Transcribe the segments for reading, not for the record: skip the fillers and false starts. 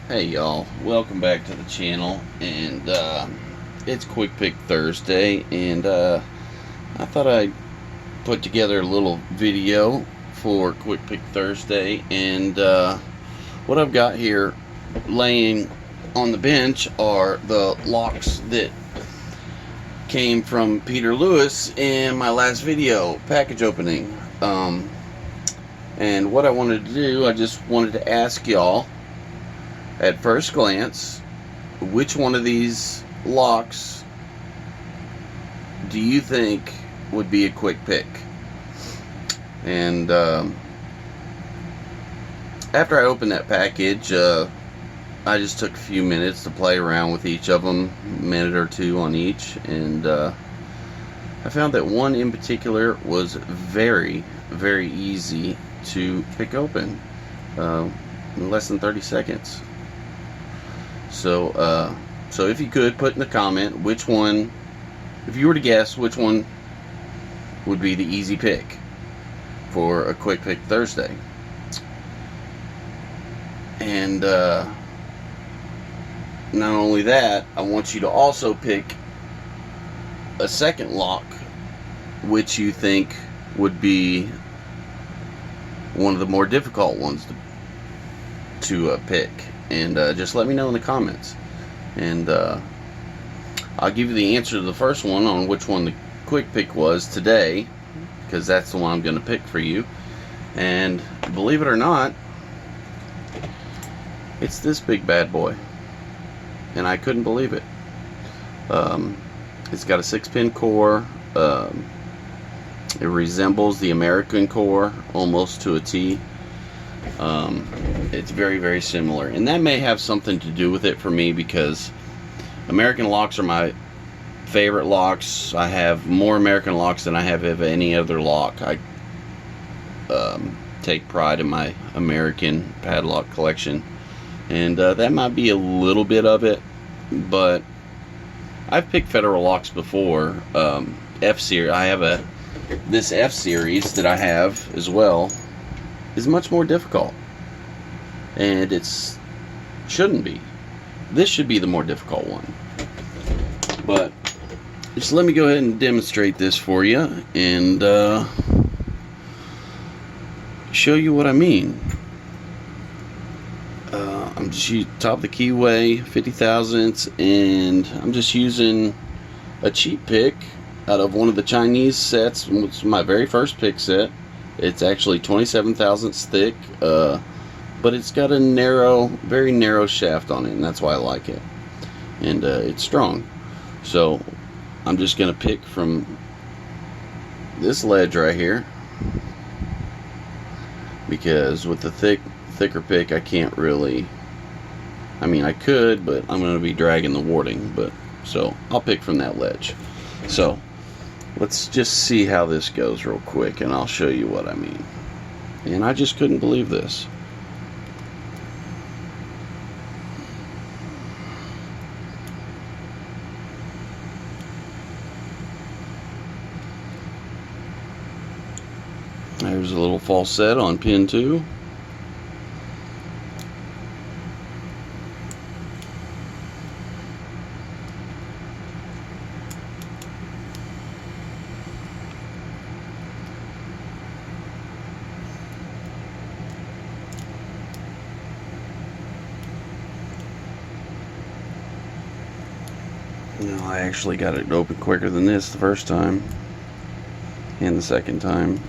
Hey y'all, welcome back to the channel, and it's Quick Pick Thursday, and I thought I'd put together a little video for Quick Pick Thursday. And what I've got here laying on the bench are the locks that came from Peter Lewis in my last video, package opening. And what I wanted to do, I just wanted to ask y'all, at first glance, which one of these locks do you think would be a quick pick? And after I opened that package, I just took a few minutes to play around with each of them, a minute or two on each, and I found that one in particular was very, very easy to pick open in less than 30 seconds. So if you could put in the comment which one, if you were to guess which one would be the easy pick for a Quick Pick Thursday. And not only that, I want you to also pick a second lock which you think would be one of the more difficult ones to pick. And just let me know in the comments, and I'll give you the answer to the first one on which one the quick pick was today, because that's the one I'm going to pick for you. And believe it or not, it's this big bad boy, and I couldn't believe it. It's got a 6-pin core. It resembles the American core almost to a T. It's very, very similar, and that may have something to do with it for me, because American locks are my favorite locks. I have more American locks than I have of any other lock. I take pride in my American padlock collection, and that might be a little bit of it. But I've picked Federal locks before. F series. I have this F series that I have as well is much more difficult, and it's shouldn't be. This should be the more difficult one. But just let me go ahead and demonstrate this for you, and show you what I mean. I'm just top of the keyway 50 thousandths, and I'm just using a cheap pick out of one of the Chinese sets. It's my very first pick set. It's actually 27 thousandths thick, but it's got a narrow, very narrow shaft on it, and that's why I like it. And it's strong. So I'm just going to pick from this ledge right here, because with the thicker pick I can't really, I mean I could, but I'm going to be dragging the warding. But so I'll pick from that ledge. So let's just see how this goes real quick, and I'll show you what I mean. And I just couldn't believe this. There's a little false set on pin 2. No, I actually got it open quicker than this the first time, and the second time.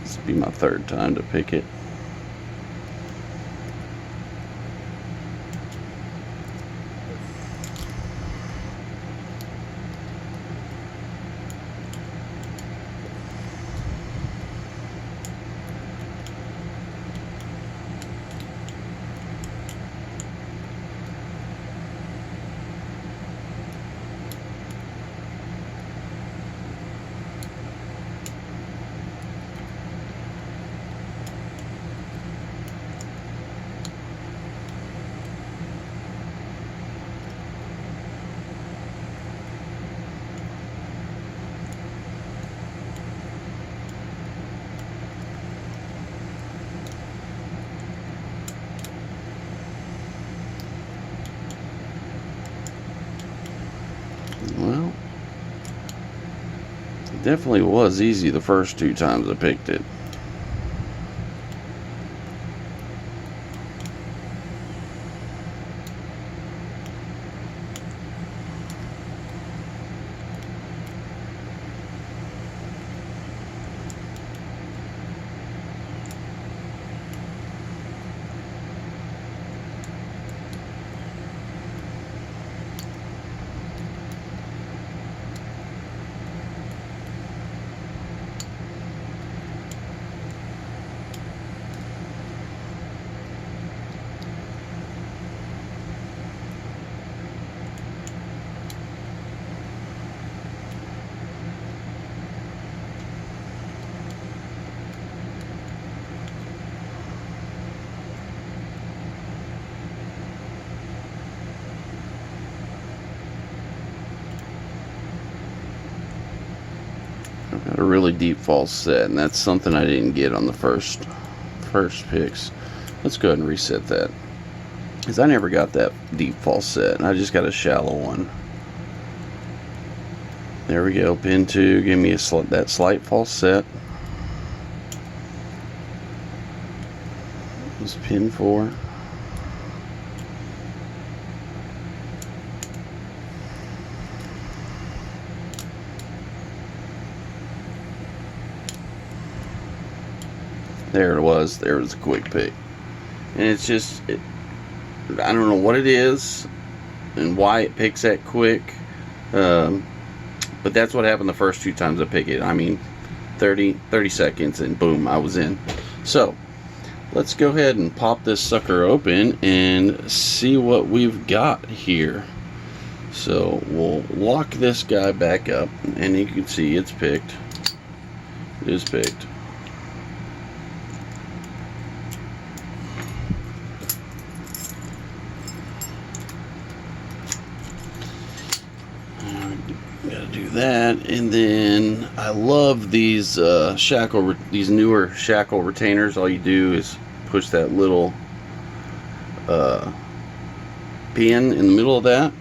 This will be my third time to pick it. definitely was easy the first 2 times I picked it. Got a really deep false set, and that's something I didn't get on the first picks. Let's go ahead and reset that, because I never got that deep false set, and I just got a shallow one. There we go. Pin 2, give me that slight false set. This pin 4. There it was. There was a quick pick. And it's just, I don't know what it is and why it picks that quick. But that's what happened the first 2 times I picked it. I mean, 30 seconds and boom, I was in. So, let's go ahead and pop this sucker open and see what we've got here. So, we'll lock this guy back up, and you can see it's picked. It is picked. Gotta do that, and then I love these these newer shackle retainers. All you do is push that little pin in the middle of that,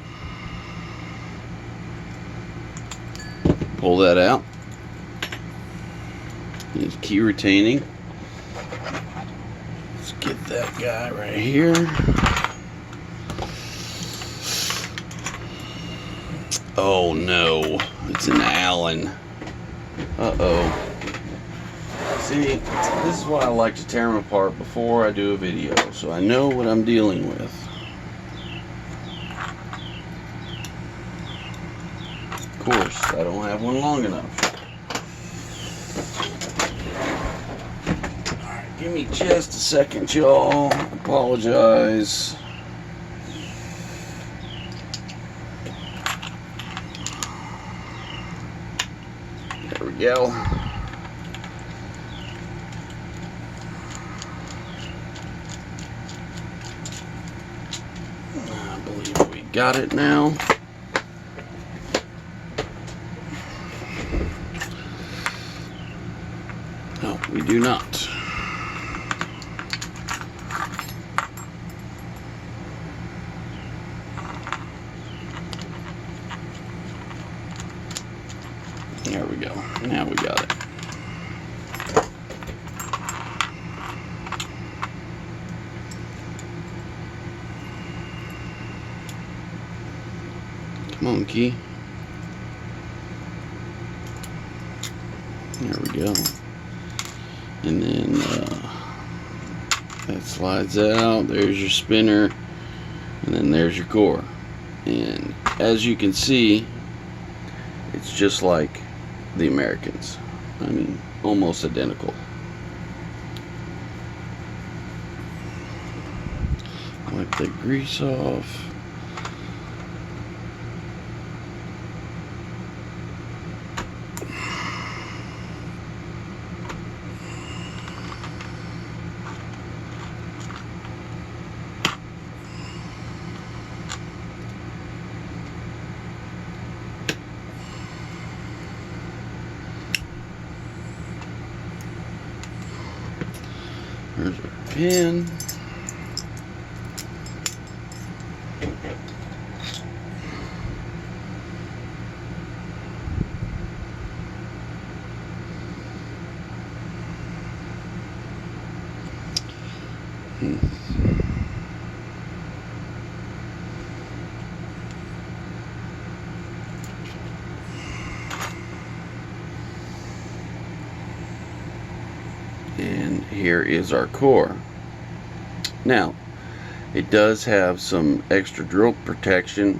pull that out. It's key retaining. Let's get that guy right here. Oh no, it's an Allen. Uh-oh. See, this is why I like to tear them apart before I do a video, so I know what I'm dealing with. Of course, I don't have one long enough. Alright, give me just a second, y'all. I apologize. There we go. I believe we got it now. No, we do not. There we go. Now we got it. Come on, key. There we go. And then that slides out. There's your spinner. And then there's your core. And as you can see, it's just like the Americans. I mean, almost identical. Wipe the grease off. There's our pin. here is our core. Now, it does have some extra drill protection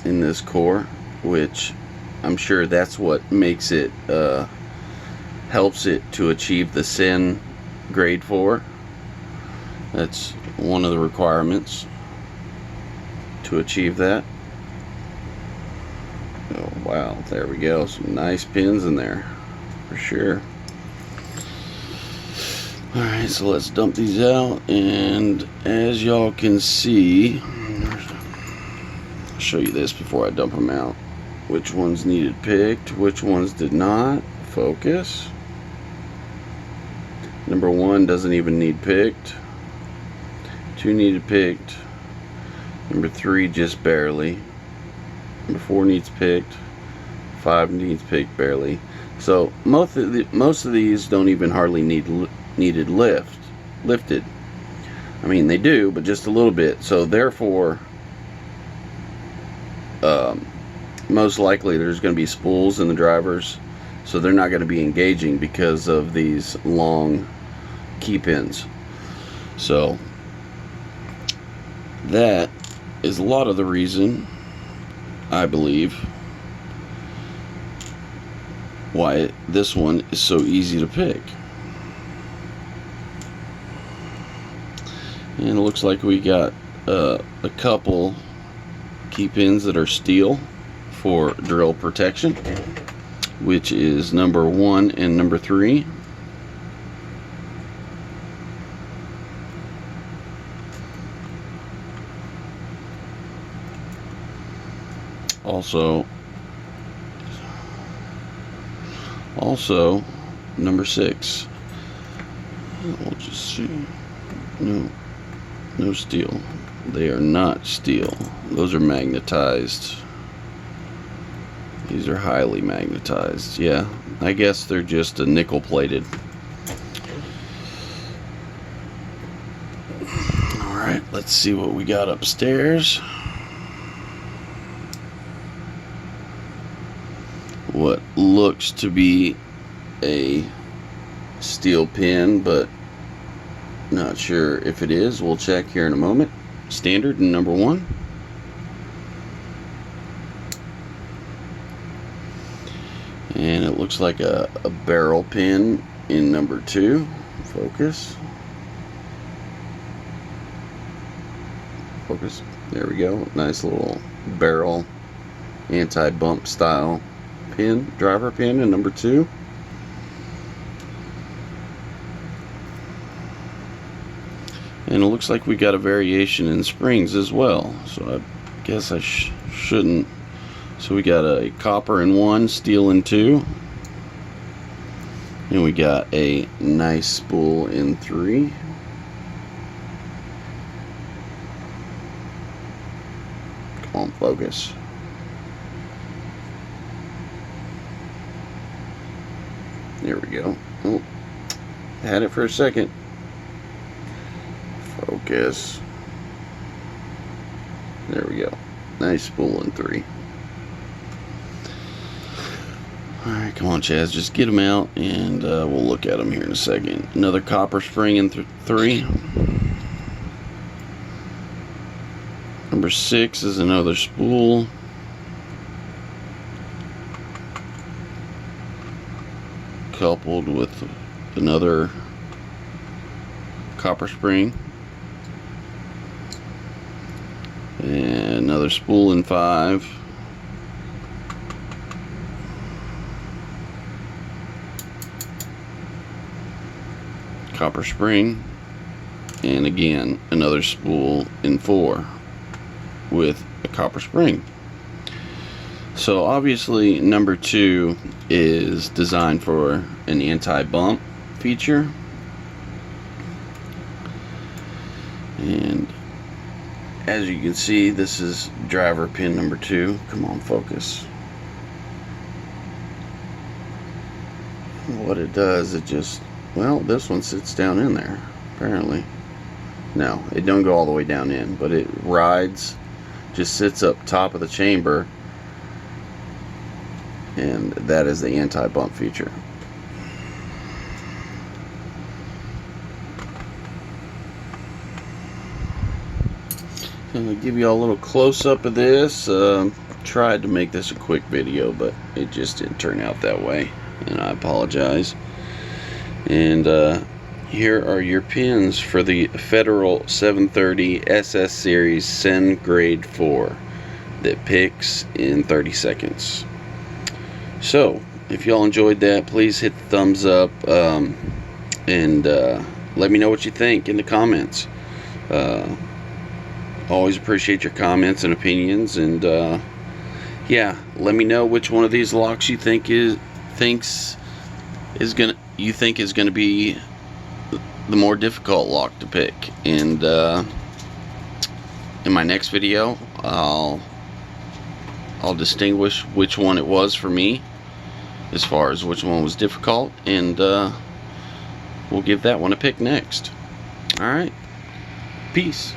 in this core, which I'm sure that's what makes it, helps it to achieve the CEN grade 4. That's one of the requirements to achieve that. Oh wow, there we go, some nice pins in there for sure. Alright, so let's dump these out, and as y'all can see, I'll show you this before I dump them out. Which ones needed picked, which ones did not. Focus. Number 1 doesn't even need picked. 2 needed picked. Number 3 just barely. Number 4 needs picked. 5 needs picked barely. So most of these don't even hardly needed lifted. I mean, they do, but just a little bit. So therefore, most likely there's going to be spools in the drivers, so they're not going to be engaging because of these long key pins. So that is a lot of the reason, I believe, why this one is so easy to pick. And it looks like we got a couple key pins that are steel for drill protection, which is number 1 and number 3. Also number 6. We'll just see. No steel. They are not steel. Those are magnetized. These are highly magnetized. Yeah, I guess they're just a nickel plated. Alright, let's see what we got upstairs. What looks to be a steel pin, but not sure if it is. We'll check here in a moment. Standard in number 1. And it looks like a barrel pin in number 2. Focus. Focus. There we go. Nice little barrel anti-bump style pin, driver pin in number 2. And it looks like we got a variation in springs as well. So I guess I shouldn't. So we got a copper in 1, steel in 2. And we got a nice spool in 3. Come on, focus. There we go. Oh, had it for a second. Focus. There we go. Nice spool in 3. Alright, come on, Chaz. Just get them out and we'll look at them here in a second. Another copper spring in 3. Number 6 is another spool. Coupled with another copper spring. And another spool in 5. Copper spring. And again, another spool in 4 with a copper spring. So obviously number 2 is designed for an anti-bump feature. And as you can see, this is driver pin number 2. Come on, focus. What it does, it just, well, this one sits down in there, apparently. No, it don't go all the way down in, but it rides, just sits up top of the chamber, and that is the anti-bump feature. give you all a little close-up of this. Tried to make this a quick video, but it just didn't turn out that way, and I apologize. And here are your pins for the Federal 730 SS Series CEN Grade 4 that picks in 30 seconds. So, if y'all enjoyed that, please hit the thumbs up, and let me know what you think in the comments. Always appreciate your comments and opinions, and yeah, let me know which one of these locks you think is gonna be the more difficult lock to pick. And in my next video, I'll distinguish which one it was for me as far as which one was difficult, and we'll give that one a pick next. Alright, peace.